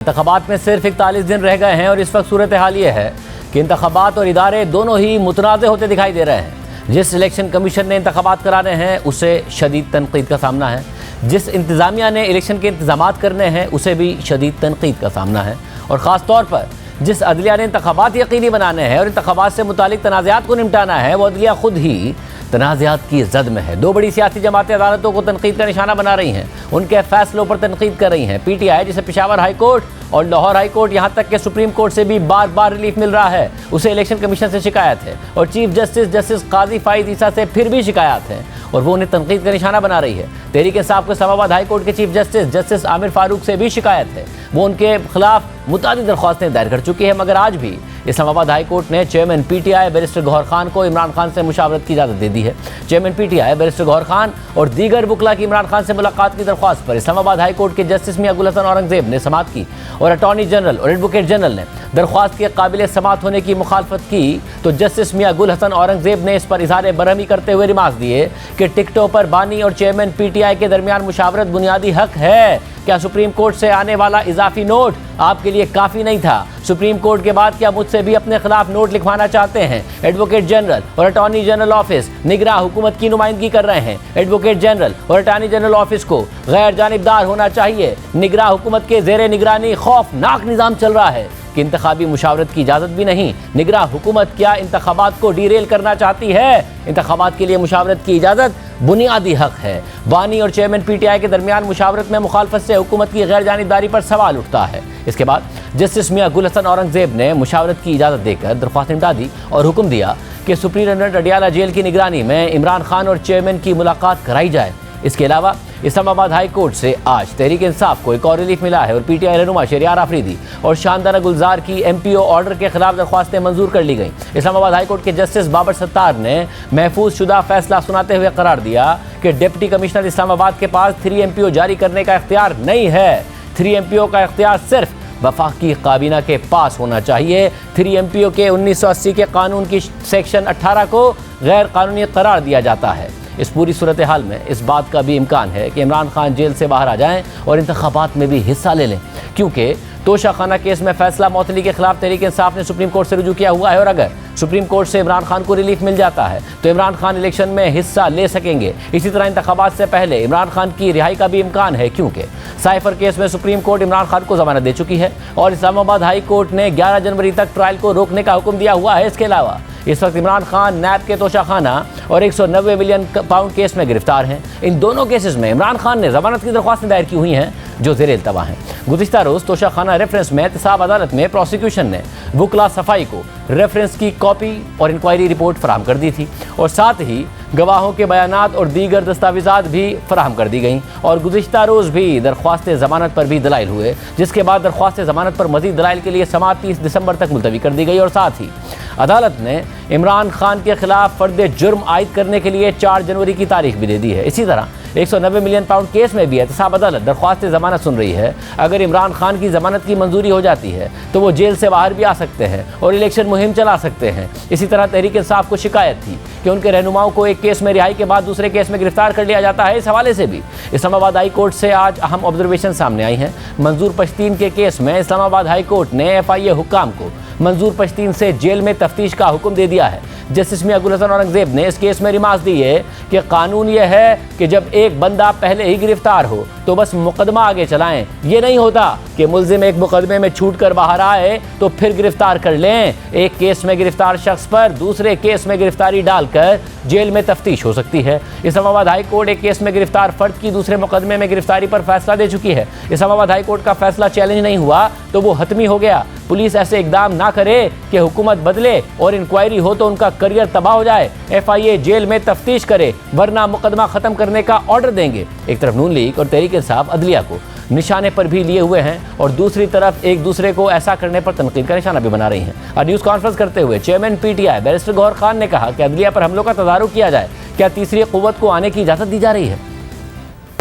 इंतखाबात में सिर्फ 41 दिन रह गए हैं और इस वक्त सूरत हाल ये है कि इंतखाबात और इदारे दोनों ही मुतनाज़ होते दिखाई दे रहे हैं। जिस इलेक्शन कमीशन ने इंतखाबात कराने हैं उसे शदीद तनकीद का सामना है, जिस इंतज़ामिया ने इलेक्शन के इंतजामात करने हैं उसे भी शदीद तनकीद का सामना है, और ख़ास तौर पर जिस अदलिया ने इंतखाबात यकीनी बनाने हैं और इंतखाबात से मुतालिक तनाज़ात को निपटाना है वो अदलिया खुद ही तनाज़ात की जद में है। दो बड़ी सियासी जमातें अदालतों को तनकीद का निशाना बना रही हैं, उनके फैसलों पर तनकीद कर रही हैं। PTI जिसे पेशावर हाई कोर्ट और लाहौर हाई कोर्ट यहाँ तक के सुप्रीम कोर्ट से भी बार बार रिलीफ मिल रहा है, उसे इलेक्शन कमीशन से शिकायत है और चीफ जस्टिस काजी फाइज ईसा से फिर भी शिकायत है और वो उन्हें तनकीद का निशाना बना रही है। तहरीक इंसाफ के इस्लामाबाद हाई कोर्ट के चीफ जस्टिस आमिर फारूक से भी शिकायत है, वो उनके खिलाफ मुतादिद दरख्वास्तें दायर कर चुकी है, मगर आज भी इस्लामाबाद हाई कोर्ट ने chairman PTI barrister Gauhar Khan को इमरान खान से मुशावरत की इजाज़त दे दी है। Chairman PTI barrister Gauhar Khan और दीगर वकला की इमरान खान से मुलाकात की दरख्वास्त पर इस्लामाबाद हाई कोर्ट के जस्टिस मियां गुल हसन औरंगजेब ने समाअत की और अटॉर्नी जनरल और एडवोकेट जनरल ने दरख्वास्त के काबिल समाअत होने की मुखालफत की, तो जस्टिस मियां गुल हसन औरंगजेब ने इस पर इजहार बरहमी करते हुए रिमार्क दिए कि टिकटों पर बानी और चेयरमैन PTI के दरमियान मुशावरत बुनियादी हक है। क्या सुप्रीम कोर्ट से आने वाला इजाफी नोट आपके लिए काफ़ी नहीं था? सुप्रीम कोर्ट के बाद क्या मुझसे भी अपने खिलाफ नोट लिखवाना चाहते हैं? एडवोकेट जनरल और अटॉर्नी जनरल ऑफिस निगरां हुकूमत की नुमाइंदगी कर रहे हैं। एडवोकेट जनरल और अटॉर्नी जनरल ऑफिस को गैर जानिबदार होना चाहिए। निगरां हुकूमत के जेर निगरानी खौफनाक निज़ाम चल रहा है कि इंतखाबी मुशावरत की इजाज़त भी नहीं। निगरां हुकूमत क्या इंतखाबात को डीरेल करना चाहती है? इंतखाबात के लिए मुशावरत की इजाज़त बुनियादी हक है। बानी और चेयरमैन PTI के दरमियान मुशावरत में मुखालफत से हुकूमत की गैर जानिबदारी पर सवाल उठता है। इसके बाद जस्टिस मियां गुल हसन औरंगजेब ने मुशावरत की इजाज़त देकर दरख्वास्त निपटा दी और हुक्म दिया कि सुप्रीटेंडेंट अडियाला जेल की निगरानी में इमरान खान और चेयरमैन की मुलाकात कराई जाए। इसके अलावा इस्लामाबाद हाई कोर्ट से आज तहरीक इंसाफ को एक और रिलीफ मिला है और PTI रहनुमा शहरियार आफरीदी और शानदारा गुलजार की MPO ऑर्डर के खिलाफ दरख्वास्तें मंजूर कर ली गई। इस्लामाबाद हाई कोर्ट के जस्टिस बाबर सत्तार ने महफूज शुदा फैसला सुनाते हुए करार दिया कि डिप्टी कमिश्नर इस्लामाबाद के पास 3 MPO जारी करने का इख्तियार नहीं है। 3 MPO का इख्तियार सिर्फ वफाकी काबीना के पास होना चाहिए। 3 MPO के 1980 के कानून की सेक्शन 18 को गैर कानूनी करार दिया जाता है। इस पूरी सूरत हाल में इस बात का भी इम्कान है कि इमरान खान जेल से बाहर आ जाएं और इंतखाबात में भी हिस्सा ले लें, क्योंकि तोशाखाना केस में फैसला मौतली के खिलाफ तहरीक इंसाफ ने सुप्रीम कोर्ट से रुजू किया हुआ है और अगर सुप्रीम कोर्ट से इमरान खान को रिलीफ मिल जाता है तो इमरान खान इलेक्शन में हिस्सा ले सकेंगे। इसी तरह इंतखाबात से पहले इमरान खान की रिहाई का भी इम्कान है, क्योंकि साइफर केस में सुप्रीम कोर्ट इमरान खान को जमानत दे चुकी है और इस्लामाबाद हाई कोर्ट ने 11 जनवरी तक ट्रायल को रोकने का हुक्म दिया हुआ है। इसके अलावा इस वक्त इमरान खान नैब के तोशाखाना और 190 मिलियन पाउंड केस में गिरफ्तार हैं। इन दोनों केसेस में इमरान खान ने जमानत की दरख्वास्तें दायर की हुई हैं जो ज़ेर इल्तवा हैं। गुज़िश्ता रोज़ तोशाखाना रेफरेंस में एहतसाब अदालत में प्रोसिक्यूशन ने वकला सफाई को रेफरेंस की कॉपी और इंक्वायरी रिपोर्ट फराहम कर दी थी और साथ ही गवाहों के बयानात और दीगर दस्तावेज़ात भी फराहम कर दी गईं और गुज़िश्ता रोज़ भी दरख्वास्त ज़मानत पर भी दलाइल हुए, जिसके बाद दरख्वास्त ज़मानत पर मज़ीद दलाइल के लिए समाअत 30 दिसंबर तक मुलतवी कर दी गई और साथ ही अदालत ने इमरान खान के खिलाफ फर्द जुर्म आयद करने के लिए 4 जनवरी की तारीख भी दे दी है। इसी तरह 190 मिलियन पाउंड केस में भी एहतसाब अदालत दरख्वास्त ज़मानत सुन रही है। अगर इमरान खान की ज़मानत की मंजूरी हो जाती है तो वो जेल से बाहर भी आ सकते हैं और इलेक्शन मुहिम चला सकते हैं। इसी तरह तहरीक इंसाफ को शिकायत थी कि उनके रहनुमाओं को एक केस में रिहाई के बाद दूसरे केस में गिरफ्तार कर लिया जाता है। इस हवाले से भी इस्लामाबाद हाई कोर्ट से आज अहम ऑब्जर्वेशन सामने आई हैं। मंजूर पश्तीन के केस में इस्लामाबाद हाई कोर्ट ने FIA हुक्काम को मंजूर पश्तीन से जेल में तफ्तीश का हुक्म दे दिया है। जस्टिस मियां गुल हसन औरंगजेब ने इस केस में रिमार्क दी है कि कानून यह है कि जब एक बंदा पहले ही गिरफ्तार हो तो बस मुकदमा आगे चलाएं। ये नहीं होता कि मुल्जिम एक मुकदमे में छूट कर बाहर आए तो फिर गिरफ्तार कर लें। एक केस में गिरफ्तार शख्स पर दूसरे केस में गिरफ्तारी डालकर जेल में तफ्तीश हो सकती है। इस्लामाबाद हाई कोर्ट एक केस में गिरफ्तार फर्द की दूसरे मुकदमे में गिरफ्तारी पर फैसला दे चुकी है। इस्लामाबाद हाई कोर्ट का फैसला चैलेंज नहीं हुआ तो वो हतमी हो गया। पुलिस ऐसे इकदाम ना करे कि हुकूमत बदले और इंक्वायरी हो तो उनका करियर तबाह हो जाए। FIA जेल में तफ्तीश करे वरना मुकदमा ख़त्म करने का ऑर्डर देंगे। एक तरफ नून लीग और तहरीक इंसाफ अदलिया को निशाने पर भी लिए हुए हैं और दूसरी तरफ एक दूसरे को ऐसा करने पर तनकीद का निशाना भी बना रही हैं। न्यूज़ कॉन्फ्रेंस करते हुए chairman PTI barrister Gauhar Khan ने कहा कि अदलिया पर हमलों का तदारुक किया जाए। क्या तीसरी क़ुव्वत को आने की इजाज़त दी जा रही है?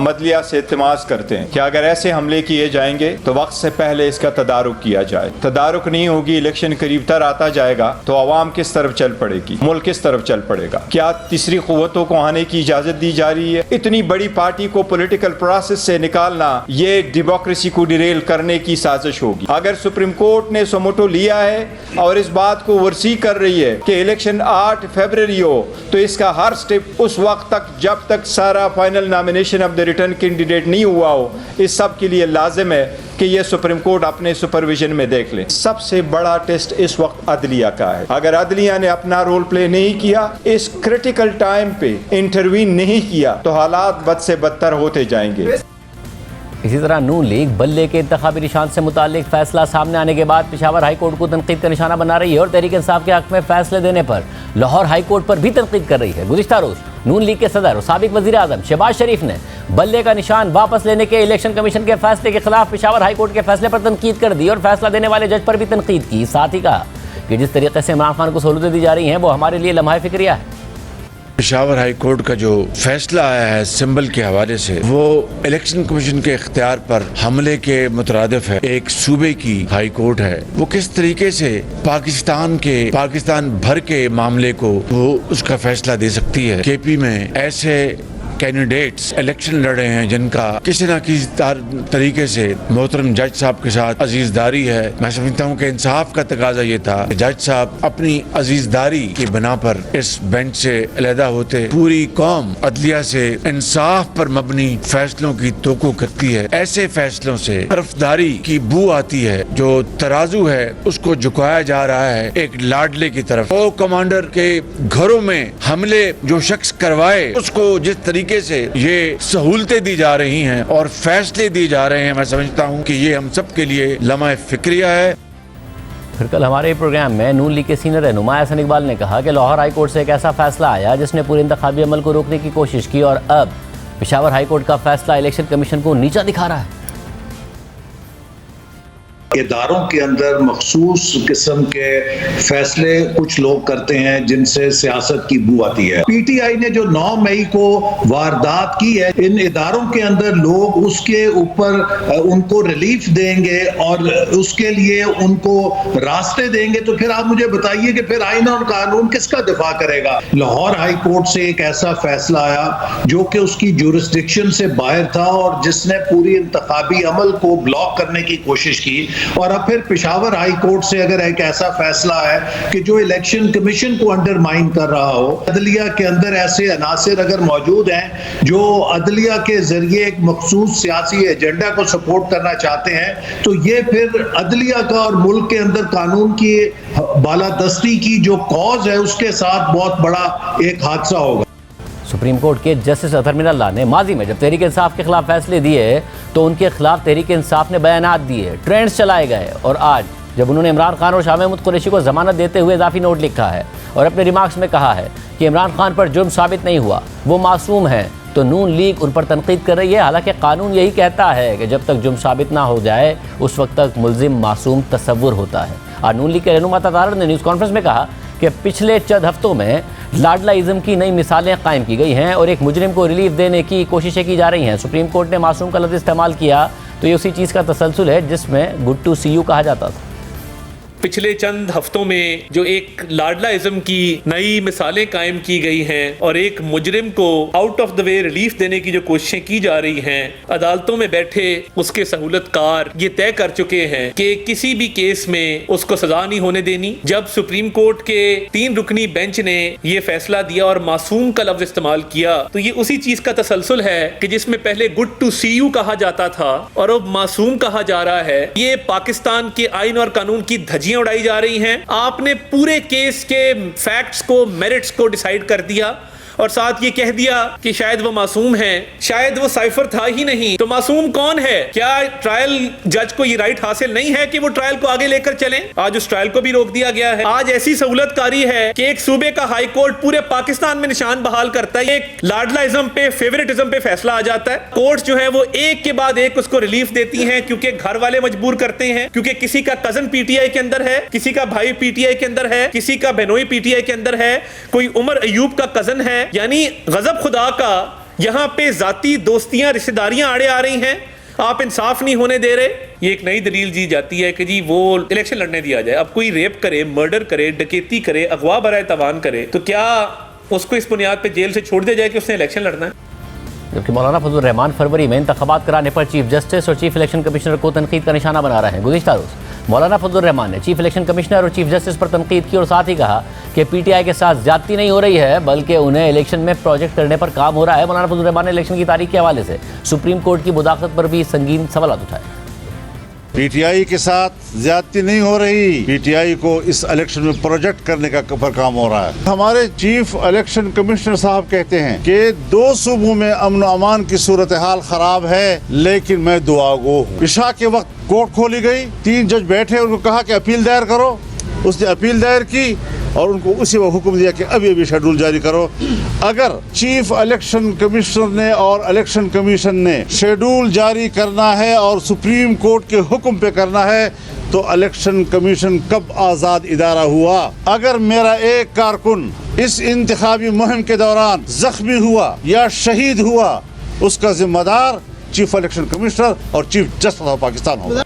अदलिया से इल्तिमास करते हैं कि अगर ऐसे हमले किए जाएंगे तो वक्त से पहले इसका तदारुक किया जाए। तदारुक नहीं होगी, इलेक्शन करीब तर आता जाएगा तो आवाम किस तरफ चल पड़ेगी, मुल्क किस तरफ चल पड़ेगा। क्या तीसरी क़ुव्वतों को आने की इजाजत दी जा रही है? इतनी बड़ी पार्टी को पॉलिटिकल प्रोसेस से निकालना ये डेमोक्रेसी को डिरेल करने की साजिश होगी। अगर सुप्रीम कोर्ट ने सोमोटो लिया है और इस बात को वर्सी कर रही है कि इलेक्शन 8 फरवरी हो, तो इसका हर स्टेप उस वक्त तक जब तक सारा final nomination of the return candidate नहीं हुआ हो, इस सब के लिए लाजिम है कि ये सुप्रीम कोर्ट अपने सुपरविजन में देख ले। सबसे बड़ा टेस्ट इस वक्त अदलिया का है। अगर अदलिया ने अपना रोल प्ले नहीं किया, इस क्रिटिकल टाइम पे इंटरवीन नहीं किया, तो हालात बद से बदतर होते जाएंगे। इसी तरह नून लीग बल्ले के इंतखाबी निशान से मुतालिक फैसला सामने आने के बाद पेशावर हाई कोर्ट को तनकीद का निशाना बना रही है और तहरीक इंसाफ के हक में फैसले देने पर लाहौर हाई कोर्ट पर भी तनकीद कर रही है। गुज़िश्ता रोज़ नून लीग के सदर और साबिक वज़ीर आज़म शहबाज शरीफ ने बल्ले का निशान वापस लेने के इलेक्शन कमीशन के फैसले के खिलाफ पेशावर हाई कोर्ट के फैसले पर तनकीद कर दी और फैसला देने वाले जज पर भी तनकीद की। साथ ही कहा कि जिस तरीके से इमरान खान को सहूलतें दी जा रही हैं वो हमारे लिए लम्हा फिक्रिया है। पेशावर हाई कोर्ट का जो फैसला आया है सिंबल के हवाले से, वो इलेक्शन कमीशन के इख्तियार पर हमले के मुतरादिफ है। एक सूबे की हाई कोर्ट है, वो किस तरीके से पाकिस्तान भर के मामले को वो उसका फैसला दे सकती है। केपी में ऐसे कैंडिडेट्स इलेक्शन लड़े हैं जिनका किसी न किसी तरीके से मोहतरम जज साहब के साथ अजीजदारी है। मैं समझता हूँ कि इंसाफ का तकाजा ये था कि जज साहब अपनी अजीजदारी की बिना पर इस बेंच से अलहदा होते। पूरी कौम अदलिया से इंसाफ पर मबनी फैसलों की तोक़ो करती है। ऐसे फैसलों से तरफदारी की बू आती है। जो तराजू है उसको झुकाया जा रहा है एक लाडले की तरफ। वो कमांडर के घरों में हमले जो शख्स करवाए, उसको जिस तरीके से ये सहूलतें दी जा रही हैं और फैसले दिए जा रहे हैं, मैं समझता हूं कि ये हम सब के लिए लम्हा फिक्रिया है। फिर कल हमारे प्रोग्राम में नून लीग के सीनियर रहनुमा हसन इकबाल ने कहा कि लाहौर हाई कोर्ट से एक ऐसा फैसला आया जिसने पूरे इंतखाबी अमल को रोकने की कोशिश की और अब पेशावर हाई कोर्ट का फैसला इलेक्शन कमीशन को नीचा दिखा रहा है। इदारों के अंदर मखसूस किस्म के फैसले कुछ लोग करते हैं जिनसे सियासत की बू आती है। पीटीआई ने जो 9 मई को वारदात की है, इन इदारों के अंदर लोग उसके ऊपर उनको रिलीफ देंगे और उसके लिए उनको रास्ते देंगे, तो फिर आप मुझे बताइए कि फिर आईन और कानून किसका दिफा करेगा। लाहौर हाई कोर्ट से एक ऐसा फैसला आया जो कि उसकी जुरिस्डिक्शन से बाहर था और जिसने पूरी इंतखाबी अमल को ब्लॉक करने की कोशिश की, और अब फिर पेशावर हाई कोर्ट से अगर एक ऐसा फैसला है कि जो इलेक्शन कमीशन को अंडरमाइन कर रहा हो। अदलिया के अंदर ऐसे अनासिर अगर मौजूद हैं जो अदलिया के जरिए एक मखसूस सियासी एजेंडा को सपोर्ट करना चाहते हैं, तो ये फिर अदलिया का और मुल्क के अंदर कानून की बालादस्ती की जो कॉज है उसके साथ बहुत बड़ा एक हादसा होगा। सुप्रीम कोर्ट के जस्टिस अतहर मिनल्लाह ने माजी में जब तहरीक इंसाफ के खिलाफ फैसले दिए तो उनके खिलाफ तहरीक इंसाफ ने बयानात दिए, ट्रेंड्स चलाए गए, और आज जब उन्होंने इमरान खान और शाह महमूद कुरैशी को जमानत देते हुए इजाफी नोट लिखा है और अपने रिमार्क्स में कहा है कि इमरान खान पर जुर्म साबित नहीं हुआ, वो मासूम हैं, तो नून लीग उन पर तनकीद कर रही है। हालांकि कानून यही कहता है कि जब तक जुर्म साबित ना हो जाए उस वक्त तक मुल्जिम मासूम तस्वुर होता है। और नून लीग के रहनुमा तारड़ ने न्यूज़ कॉन्फ्रेंस में कहा कि पिछले चंद हफ्तों में लाडलाइज्म की नई मिसालें कायम की गई हैं और एक मुजरिम को रिलीफ देने की कोशिशें की जा रही हैं। सुप्रीम कोर्ट ने मासूम का लफ्ज़ इस्तेमाल किया तो ये उसी चीज़ का तसलसल है जिसमें गुड टू सी यू कहा जाता था। पिछले चंद हफ्तों में जो एक लाडलाइज्म की नई मिसालें कायम की गई हैं और एक मुजरिम को out of the way relief देने की जो कोशिशें की जा रही हैं, अदालतों में बैठे उसके सहूलतकार ये तय कर चुके हैं कि किसी भी केस में उसको सजा नहीं होने देनी। जब सुप्रीम कोर्ट के 3 रुकनी बेंच ने ये फैसला दिया और मासूम का लफ्ज इस्तेमाल किया, तो ये उसी चीज का तसलसल है कि जिसमें पहले गुड टू सी यू कहा जाता था और अब मासूम कहा जा रहा है। ये पाकिस्तान के आइन और कानून की धज्जियां उड़ाई जा रही हैं। आपने पूरे केस के फैक्ट्स को, मेरिट्स को डिसाइड कर दिया और साथ ये कह दिया कि शायद वो मासूम है, शायद वो साइफर था ही नहीं। तो मासूम कौन है? क्या ट्रायल जज को ये राइट हासिल नहीं है कि वो ट्रायल को आगे लेकर चलें? आज उस ट्रायल को भी रोक दिया गया है। आज ऐसी सहूलतकारी है कि एक सूबे का हाई कोर्ट पूरे पाकिस्तान में निशान बहाल करता है। एक लाडलाइज्म पे, फेवरेटिज्म पे फैसला आ जाता है। कोर्ट जो है वो एक के बाद एक उसको रिलीफ देती हैं क्योंकि घर वाले मजबूर करते हैं, क्योंकि किसी का कजन पीटीआई के अंदर है, किसी का भाई पीटीआई के अंदर है, किसी का बहनोई पीटीआई के अंदर है, कोई उमर अयूब का कजन है। यानी गजब खुदा का यहाँ पे जाती दोस्तियां रिश्तेदारियां आड़े आ रही हैं, आप इंसाफ नहीं होने दे रहे। ये एक नई दलील दी जाती है कि जी वो इलेक्शन लड़ने दिया जाए। अब कोई रेप करे, मर्डर करे, डकैती करे, अगवा बराए तवान करे, तो क्या उसको इस बुनियाद पे जेल से छोड़ दिया जाए कि उसने इलेक्शन लड़ना है? जबकि मौलाना फजलुर रहमान फरवरी में इंतखाबात कराने पर चीफ जस्टिस और चीफ इलेक्शन कमिश्नर को तनकीद का निशाना बना रहे हैं। गुज़िश्ता रोज़ मौलाना फजलुर रहमान ने चीफ इलेक्शन कमिश्नर और चीफ जस्टिस पर तनकीद की और साथ ही कहा कि पीटीआई के साथ ज्यादती नहीं हो रही है, बल्कि उन्हें इलेक्शन में प्रोजेक्ट करने पर काम हो रहा है। मौलाना फजलुर रहमान ने इलेक्शन की तारीख के हवाले से सुप्रीम कोर्ट की मुदाखलत पर भी संगीन सवाल उठाए। पीटीआई के साथ ज्यादती नहीं हो रही, पीटीआई को इस इलेक्शन में प्रोजेक्ट करने का पर काम हो रहा है। हमारे चीफ इलेक्शन कमिश्नर साहब कहते हैं कि 2 सूबों में अमन अमान की सूरत हाल खराब है, लेकिन मैं दुआगो हूँ। इशा के वक्त कोर्ट खोली गई, 3 जज बैठे, उनको कहा कि अपील दायर करो। उसने अपील दायर की और उनको उसी वक्त हुक्म दिया कि अभी शेड्यूल जारी करो। अगर चीफ इलेक्शन कमिश्नर ने और इलेक्शन कमीशन ने शेड्यूल जारी करना है और सुप्रीम कोर्ट के हुक्म पे करना है, तो इलेक्शन कमीशन कब आज़ाद इदारा हुआ? अगर मेरा एक कारकुन इस इंतखाबी मुहिम के दौरान जख्मी हुआ या शहीद हुआ, उसका जिम्मेदार चीफ इलेक्शन कमिश्नर और चीफ जस्टिस ऑफ पाकिस्तान होगा।